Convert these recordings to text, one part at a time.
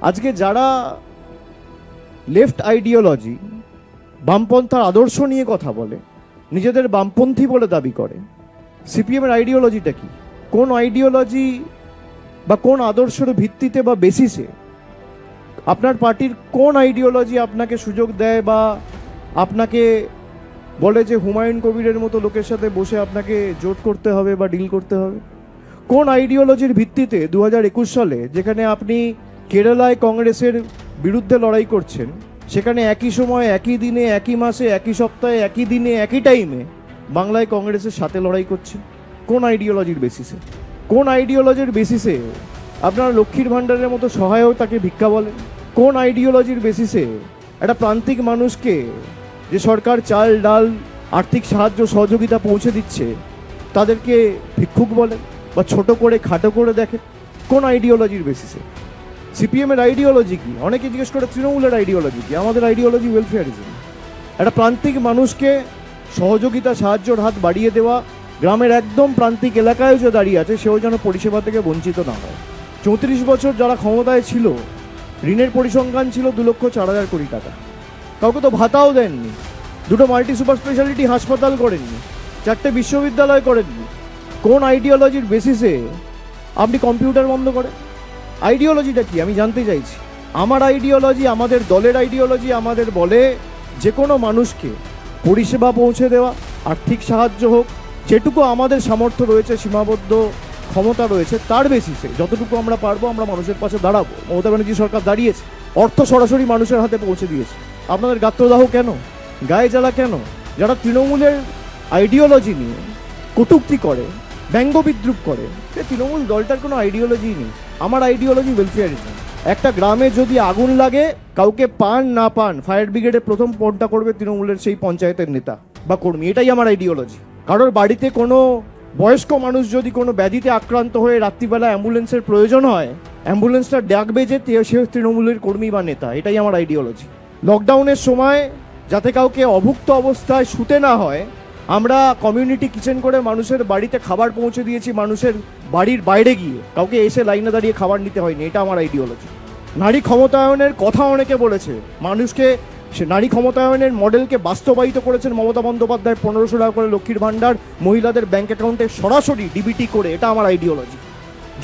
আজকে যারা left ideology, বামপন্থার আদর্শ নিয়ে কথা বলে, নিজেদের বামপন্থী বলে দাবি করে, সিপিএমের আইডিওলজিটা কি? কোন আইডিওলজি বা কোন আদর্শের ভিত্তিতে বা বেসিসে আপনার পার্টির কোন আইডিওলজি আপনাকে সুযোগ দেয় বা আপনাকে বলে যে হুমায়ুন কবিরের মতো লোকের সাথে বসে আপনাকে জোট করতে হবে বা ডিল করতে হবে? কোন আইডিওলজির ভিত্তিতে 2021 সালে যেখানে আপনি কেরালায় কংগ্রেসের বিরুদ্ধে লড়াই করছেন, সেখানে একই সময়, একই দিনে, একই মাসে, একই সপ্তাহে, একই দিনে, একই টাইমে বাংলায় কংগ্রেসের সাথে লড়াই করছেন? কোন আইডিওলজির বেসিসে? কোন আইডিওলজির বেসিসে আপনারা লক্ষ্মীর ভাণ্ডারের মতো সহায়তাকে ভিক্ষা বলেন? কোন আইডিওলজির বেসিসে একটা প্রান্তিক মানুষকে যে সরকার চাল ডাল আর্থিক সাহায্য সহযোগিতা পৌঁছে দিচ্ছে তাদেরকে ভিক্ষুক বলেন বা ছোট করে খাটো করে দেখেন? কোন আইডিওলজির বেসিসে? সিপিএমের আইডিওলজি কি? অনেকে জিজ্ঞেস করে তৃণমূলের আইডিওলজি কি? আমাদের আইডিওলজি ওয়েলফেয়ারিজম। একটা প্রান্তিক মানুষকে সহযোগিতা, সাহায্যের হাত বাড়িয়ে দেওয়া, গ্রামের একদম প্রান্তিক এলাকায় যে দাঁড়িয়ে আছে সেও যেন পরিষেবা থেকে বঞ্চিত না হয়। 34 বছর যারা ক্ষমতায় ছিল, ঋণের পরিসংখ্যান ছিল 2,04,000 কোটি টাকা। কাউকে তো ভাতাও দেননি, 2টো মাল্টি সুপার স্পেশালিটি হাসপাতাল করেননি, 4টে বিশ্ববিদ্যালয় করেননি। কোন আইডিওলজির বেসিসে আপনি কম্পিউটার বন্ধ করেন? আইডিওলজিটা কি আমি জানতে চাইছি। আমার আইডিওলজি, আমাদের দলের আইডিওলজি আমাদের বলে যে কোনো মানুষকে পরিষেবা পৌঁছে দেওয়া, আর্থিক সাহায্য হোক, যেটুকু আমাদের সামর্থ্য রয়েছে, সীমাবদ্ধ ক্ষমতা রয়েছে, তার বেসিসে যতটুকু আমরা পারবো আমরা মানুষের পাশে দাঁড়াবো। মমতা ব্যানার্জি সরকার দাঁড়িয়েছে, অর্থ সরাসরি মানুষের হাতে পৌঁছে দিয়েছে। আপনাদের গাত্রদাহ কেন, গায়ে জ্বালা কেন? যারা তৃণমূলের আইডিওলজি নিয়ে কটূক্তি করে, ব্যঙ্গ বিদ্রুপ করে, সে তৃণমূল দলটার কোনো আইডিওলজি নেই। আমার আইডিওলজি ওয়েলফেয়ারিজম। একটা গ্রামে যদি আগুন লাগে, কাউকে পান না পান, ফায়ার ব্রিগেডে প্রথম ফোনটা করবে তৃণমূলের সেই পঞ্চায়েতের নেতা বা কর্মী। এটাই আমার আইডিওলজি। কারোর বাড়িতে কোনো বয়স্ক মানুষ যদি কোনো ব্যাধিতে আক্রান্ত হয়ে রাত্রিবেলা অ্যাম্বুলেন্সের প্রয়োজন হয়, অ্যাম্বুলেন্সটা ডাকবে যে সে তৃণমূলের কর্মী বা নেতা। এটাই আমার আইডিওলজি। লকডাউনের সময় যাতে কাউকে অভুক্ত অবস্থায় শুতে না হয়, আমরা কমিউনিটি কিচেন করে মানুষের বাড়িতে খাবার পৌঁছে দিয়েছি, মানুষের বাড়ির বাইরে গিয়ে কাউকে এসে লাইনে দাঁড়িয়ে খাবার নিতে হয়নি। এটা আমার আইডিওলজি। নারী ক্ষমতায়নের কথা অনেকে বলেছে, মানুষকে সে নারী ক্ষমতায়নের মডেলকে বাস্তবায়িত করেছেন মমতা বন্দ্যোপাধ্যায়। 1500 টাকা করে লক্ষ্মীর ভাণ্ডার মহিলাদের ব্যাংক অ্যাকাউন্টে সরাসরি ডিবিটি করে, এটা আমার আইডিওলজি।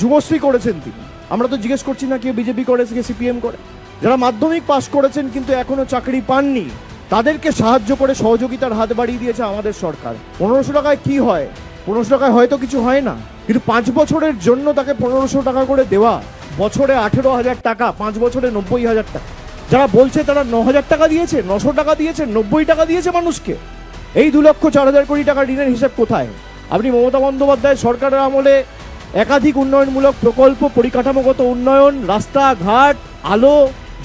যুবশ্রী করেছেন তিনি। আমরা তো জিজ্ঞেস করছি না কে বিজেপি করে, কে সিপিএম করে। যারা মাধ্যমিক পাশ করেছেন কিন্তু এখনো চাকরি পাননি, তাদেরকে সাহায্য করে সহযোগিতার হাত বাড়িয়ে দিয়েছে আমাদের সরকার। 1500 টাকায় কি হয়? 1500 টাকায় হয়তো কিছু হয় না, কিন্তু 5 বছরের জন্য তাকে 1500 টাকা করে দেওয়া, বছরে 18,000 টাকা, 5 বছরে 90,000 টাকা। যারা বলছে তারা 9,000 টাকা দিয়েছে, 900 টাকা দিয়েছে, 90 টাকা দিয়েছে মানুষকে। এই 2,04,000 কোটি টাকার ঋণের হিসাব কোথায়? আপনি মমতা বন্দ্যোপাধ্যায় সরকারের আমলে একাধিক উন্নয়নমূলক প্রকল্প, পরিকাঠামোগত উন্নয়ন, রাস্তাঘাট, আলো,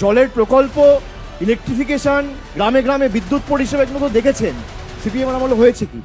জলের প্রকল্প, ইলেকট্রিফিকেশন, গ্রামে গ্রামে বিদ্যুৎ পরিষেবা, এগুলো তো দেখেছেন। সিপিএম আমলে হয়েছে কি?